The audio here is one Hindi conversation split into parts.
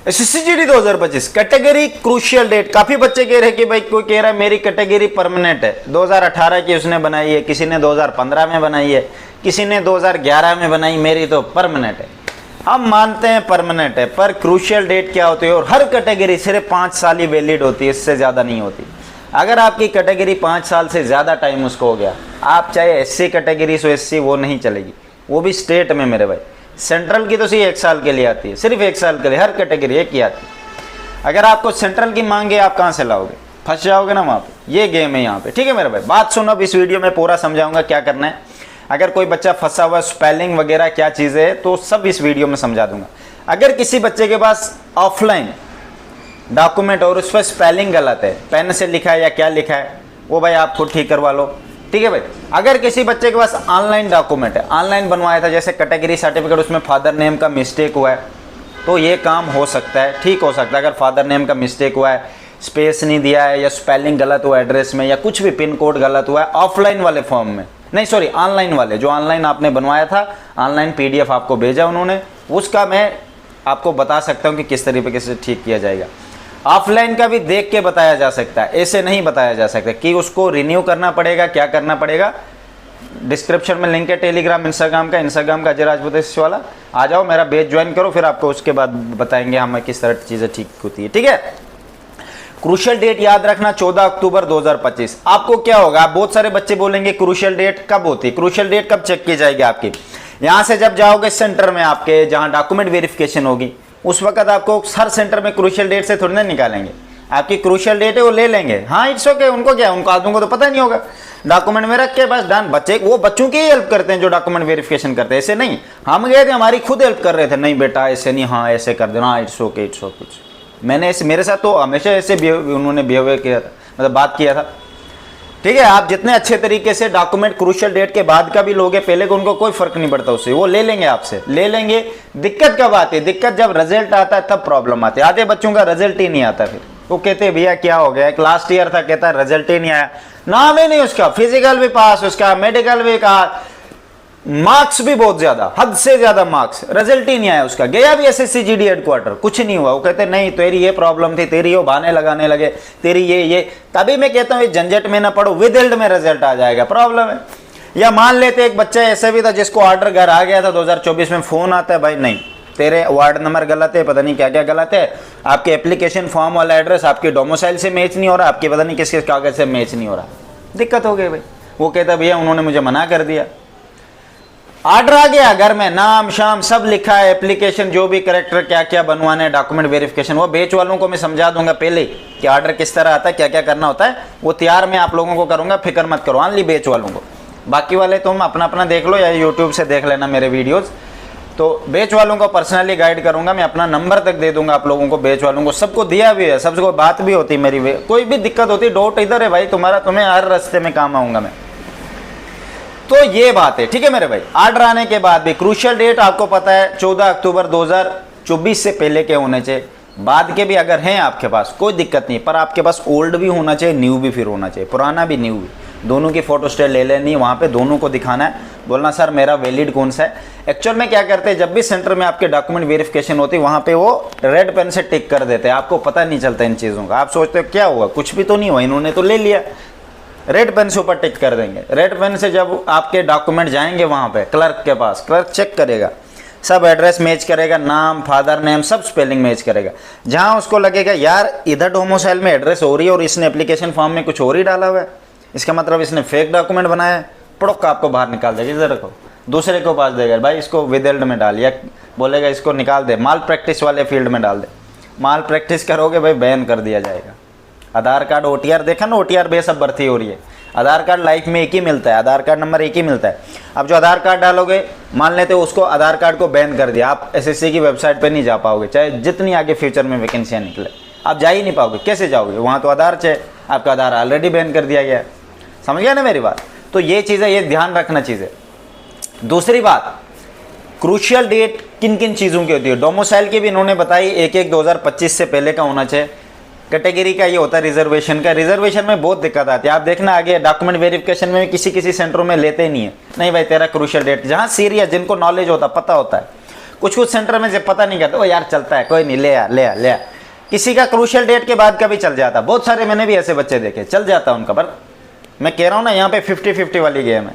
SSCGD 2025 category crucial date. काफी बच्चे कह रहे हैं कि भाई कोई कह रहा है मेरी कैटेगरी परमानेंट है, 2018 की उसने बनाई है, किसी ने 2015 में बनाई है, किसी ने 2011 में बनाई, मेरी तो परमानेंट है। हम मानते हैं परमानेंट है, पर क्रूशियल डेट क्या होती है? और हर कैटेगरी सिर्फ 5 साल ही वैलिड होती है, इससे ज़्यादा नहीं होती। अगर आपकी कैटेगरी 5 साल से ज़्यादा टाइम उसको हो गया, आप चाहे SC कैटेगरी सो SC, वो नहीं चलेगी, वो भी स्टेट में मेरे भाई। सेंट्रल की तो सिर्फ 1 साल के लिए आती है, सिर्फ 1 साल के लिए, हर कैटेगरी एक ही आती है। अगर आपको सेंट्रल की मांगे, आप कहाँ से लाओगे? फंस जाओगे ना वहाँ पे। ये गेम है यहाँ पे, ठीक है मेरे भाई। बात सुनो, अब इस वीडियो में पूरा समझाऊंगा क्या करना है। अगर कोई बच्चा फंसा हुआ, स्पेलिंग वगैरह क्या चीज़ें है, तो सब इस वीडियो में समझा दूंगा। अगर किसी बच्चे के पास ऑफलाइन डॉक्यूमेंट और उस पर स्पेलिंग गलत है, पेन से लिखा है या क्या लिखा है, वो भाई आप खुद ठीक करवा लो, ठीक है भाई। अगर किसी बच्चे के पास ऑनलाइन डॉक्यूमेंट है, ऑनलाइन बनवाया था, जैसे कैटेगरी सर्टिफिकेट, उसमें फादर नेम का मिस्टेक हुआ है, तो ये काम हो सकता है, ठीक हो सकता है। अगर फादर नेम का मिस्टेक हुआ है, स्पेस नहीं दिया है, या स्पेलिंग गलत हुआ एड्रेस में, या कुछ भी पिन कोड गलत हुआ है ऑफलाइन वाले फॉर्म में, नहीं सॉरी ऑनलाइन वाले, जो ऑनलाइन आपने बनवाया था, ऑनलाइन PDF आपको भेजा उन्होंने, उसका मैं आपको बता सकता हूँ कि किस तरीके से ठीक किया जाएगा। ऑफलाइन का भी देख के बताया जा सकता है, ऐसे नहीं बताया जा सकता कि उसको रिन्यू करना पड़ेगा, क्या करना पड़ेगा। डिस्क्रिप्शन में लिंक है टेलीग्राम, इंस्टाग्राम का अजय राजपूत वाला, आ जाओ, मेरा बैच ज्वाइन करो, फिर आपको उसके बाद बताएंगे हमें किस तरह चीज़ें ठीक होती है, ठीक है। क्रूशियल डेट याद रखना 14 अक्टूबर 2025। आपको क्या होगा, बहुत सारे बच्चे बोलेंगे क्रूशियल डेट कब होती है, क्रूशियल डेट कब चेक की जाएगी आपकी? यहाँ से जब जाओगे सेंटर में आपके, जहाँ डॉक्यूमेंट वेरिफिकेशन होगी, उस वक्त आपको हर सेंटर में क्रूशियल डेट से थोड़ी ना निकालेंगे। आपकी क्रूशियल डेट है वो ले लेंगे, हाँ इट्स ओके, उनको क्या, उनको आदमियों को तो पता नहीं होगा, डॉक्यूमेंट में रख के बस डन। बच्चे वो बच्चों की हेल्प करते हैं जो डॉक्यूमेंट वेरिफिकेशन करते हैं, ऐसे नहीं। हम गए थे, हमारी खुद हेल्प कर रहे थे, नहीं बेटा ऐसे नहीं, हाँ ऐसे कर देना, इट्स ओके इट्स ओके। मैंने ऐसे, मेरे साथ तो हमेशा ऐसे उन्होंने बिहेवियर किया था, मतलब बात किया था, ठीक है। आप जितने अच्छे तरीके से डॉक्यूमेंट क्रूशियल डेट के बाद का भी लोगे, पहले को उनको कोई फर्क नहीं पड़ता उससे, वो ले लेंगे आपसे, ले लेंगे। दिक्कत कब आती है? दिक्कत जब रिजल्ट आता है तब प्रॉब्लम आती है। आधे बच्चों का रिजल्ट ही नहीं आता, फिर वो कहते हैं भैया क्या हो गया, एक लास्ट ईयर था, कहता है रिजल्ट ही नहीं आया, नाम ही नहीं उसका, फिजिकल भी पास, उसका मेडिकल भी कहा, मार्क्स भी बहुत ज्यादा, हद से ज्यादा मार्क्स, रिजल्ट ही नहीं आया उसका। गया भी SSCGD हेडक्वार्टर, कुछ नहीं हुआ। वो कहते नहीं तेरी ये प्रॉब्लम थी, तेरी ये बहाने लगाने लगे, तेरी ये। तभी मैं कहता हूँ झंझट में ना पड़ो, विद में रिजल्ट आ जाएगा, प्रॉब्लम है। या मान लेते एक बच्चा ऐसे भी था जिसको ऑर्डर घर आ गया था 2024 में, फोन आता है भाई नहीं तेरे वार्ड नंबर गलत है, पता नहीं क्या क्या गलत है, आपके एप्लीकेशन फॉर्म वाला एड्रेस आपके डोमिसाइल से मैच नहीं हो रहा, आपके पता नहीं किस किस कागज से मैच नहीं हो रहा, दिक्कत हो गई भाई। वो कहता भैया उन्होंने मुझे मना कर दिया, ऑर्डर आ गया घर में, नाम शाम सब लिखा है, एप्लीकेशन जो भी करेक्टर क्या क्या बनवाने, डॉक्यूमेंट वेरिफिकेशन, वो बेच वालों को मैं समझा दूंगा पहले कि ऑर्डर किस तरह आता है, क्या क्या करना होता है, वो तैयार मैं आप लोगों को करूंगा, फिक्र मत करो, ऑनली बेच वालों को। बाकी वाले तुम अपना अपना देख लो या यूट्यूब से देख लेना मेरे वीडियोज़। तो बेच वालों को पर्सनली गाइड करूंगा मैं, अपना नंबर तक दे दूंगा आप लोगों को, बेच वालों को सबको दिया भी है, सबसे बात भी होती है मेरी, कोई भी दिक्कत होती है डाउट इधर है भाई तुम्हारा, तुम्हें हर रास्ते में काम आऊंगा मैं। तो ये बात है, ठीक है मेरे भाई। ऑर्डर आने के बाद भी क्रूशियल डेट आपको पता है 14 अक्टूबर 2024 से पहले के होने चाहिए, बाद के भी अगर हैं आपके पास कोई दिक्कत नहीं, पर आपके पास ओल्ड भी होना चाहिए, न्यू भी फिर होना चाहिए, पुराना भी न्यू भी, दोनों की फोटो स्टेट ले लेनी, वहाँ पे दोनों को दिखाना है, बोलना सर मेरा वैलिड कौन सा है। एक्चुअल में क्या करते हैं, जब भी सेंटर में आपके डॉक्यूमेंट वेरिफिकेशन होती है, वहाँ पे वो रेड पेन से टिक कर देते हैं, आपको पता नहीं चलता इन चीज़ों का, आप सोचते हो क्या हुआ, कुछ भी तो नहीं हुआ, इन्होंने तो ले लिया, रेड पेन से ऊपर टिक कर देंगे। रेड पेन से जब आपके डॉक्यूमेंट जाएंगे वहाँ पे क्लर्क के पास, क्लर्क चेक करेगा, सब एड्रेस मैच करेगा, नाम फादर नेम सब स्पेलिंग मैच करेगा। जहाँ उसको लगेगा यार इधर डोमिसाइल में एड्रेस हो रही है और इसने एप्लीकेशन फॉर्म में कुछ और ही डाला हुआ है, इसका मतलब इसने फेक डॉक्यूमेंट बनाया है, पड़ोक आपको बाहर निकाल देगा, इधर रखो, दूसरे को पास देगा, भाई इसको विदल्ड में डाल, या बोलेगा इसको निकाल दे, माल प्रैक्टिस वाले फील्ड में डाल दे, माल प्रैक्टिस करोगे भाई बैन कर दिया जाएगा। आधार कार्ड OTR देखा ना, OTR बेस अब भर्ती हो रही है, आधार कार्ड लाइफ में एक ही मिलता है, आधार कार्ड नंबर एक ही मिलता है। अब जो आधार कार्ड डालोगे, मान लेते हो उसको आधार कार्ड को बैन कर दिया, आप SSC की वेबसाइट पे नहीं जा पाओगे, चाहे जितनी आगे फ्यूचर में वैकेंसियाँ निकले, आप जा ही नहीं पाओगे, कैसे जाओगे, वहाँ तो आधार चाहिए, आपका आधार ऑलरेडी बैन कर दिया गया है, समझ गया ना मेरी बात। तो ये चीज़ है, ये ध्यान रखना चीज़ है। दूसरी बात, क्रूशियल डेट किन किन चीज़ों की होती है, डोमिसाइल की भी इन्होंने बताई, 1/1/2025 से पहले का होना चाहिए। कैटेगरी का ये होता है रिजर्वेशन का, रिजर्वेशन में बहुत दिक्कत आती है, आप देखना आगे डॉक्यूमेंट वेरिफिकेशन में किसी सेंटरों में लेते ही नहीं है, नहीं भाई तेरा क्रूशियल डेट, जहाँ सीरियस जिनको नॉलेज होता पता होता है कुछ कुछ सेंटर में जब पता नहीं करता, ओ यार चलता है कोई नहीं, ले आ ले आ ले आ। किसी का क्रूशियल डेट के बाद का भी चल जाता, बहुत सारे मैंने भी ऐसे बच्चे देखे, चल जाता उनका। पर मैं कह रहा हूँ ना, यहाँ पे 50-50 वाली गेम है।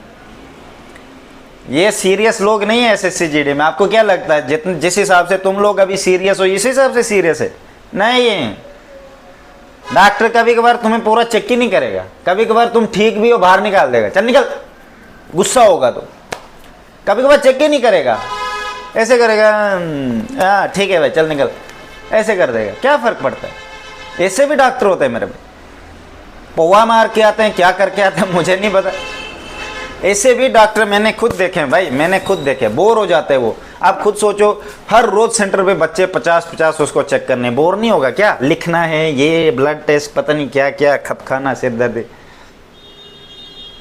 ये सीरियस लोग नहीं है एसएससी जीडी में। आपको क्या लगता है जिस हिसाब से तुम लोग अभी सीरियस हो, इस हिसाब से सीरियस है? नहीं, डॉक्टर कभी कभार तुम्हें पूरा चेक ही नहीं करेगा, कभी कभार तुम ठीक भी हो बाहर निकाल देगा, चल निकल, गुस्सा होगा तो कभी कभार चेक ही नहीं करेगा, ऐसे करेगा, हाँ ठीक है भाई चल निकल, ऐसे कर देगा। क्या फर्क पड़ता है? ऐसे भी डॉक्टर होते हैं मेरे में, पौवा मार के आते हैं, क्या करके आते हैं मुझे नहीं पता। ऐसे भी डॉक्टर मैंने खुद देखे हैं भाई, मैंने खुद देखे, बोर हो जाते हैं वो। आप खुद सोचो, हर रोज सेंटर पे बच्चे 50-50 उसको चेक करने, बोर नहीं होगा क्या? लिखना है, ये ब्लड टेस्ट, पता नहीं क्या क्या, खपखाना, सिर दर्द,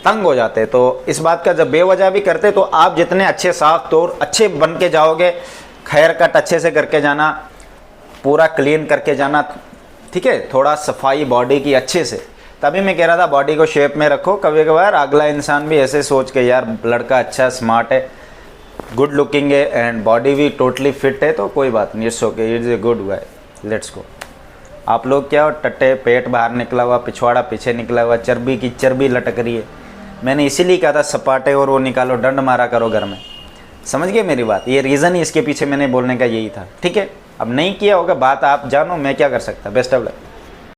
तंग हो जाते हैं। तो इस बात का जब बेवजह भी करते तो आप जितने अच्छे साफ तौर अच्छे बन के जाओगे, हेयर कट अच्छे से करके जाना, पूरा क्लीन करके जाना, ठीक है, थोड़ा सफाई बॉडी की अच्छे से, तभी मैं कह रहा था बॉडी को शेप में रखो। कभी कभार अगला इंसान भी ऐसे सोच के, यार लड़का अच्छा स्मार्ट है, गुड लुकिंग है एंड बॉडी भी टोटली फिट है, तो कोई बात नहीं, it's okay, it's a good guy, let's go. आप लोग क्या हो, टट्टे, पेट बाहर निकला हुआ, पिछवाड़ा पीछे निकला हुआ, चर्बी की चर्बी लटक रही है। मैंने इसीलिए कहा था सपाटे और वो निकालो, डंड मारा करो घर में। समझ गए मेरी बात? ये रीज़न ही इसके पीछे मैंने बोलने का यही था, ठीक है। अब नहीं किया होगा बात, आप जानो, मैं क्या कर सकता। Best of luck.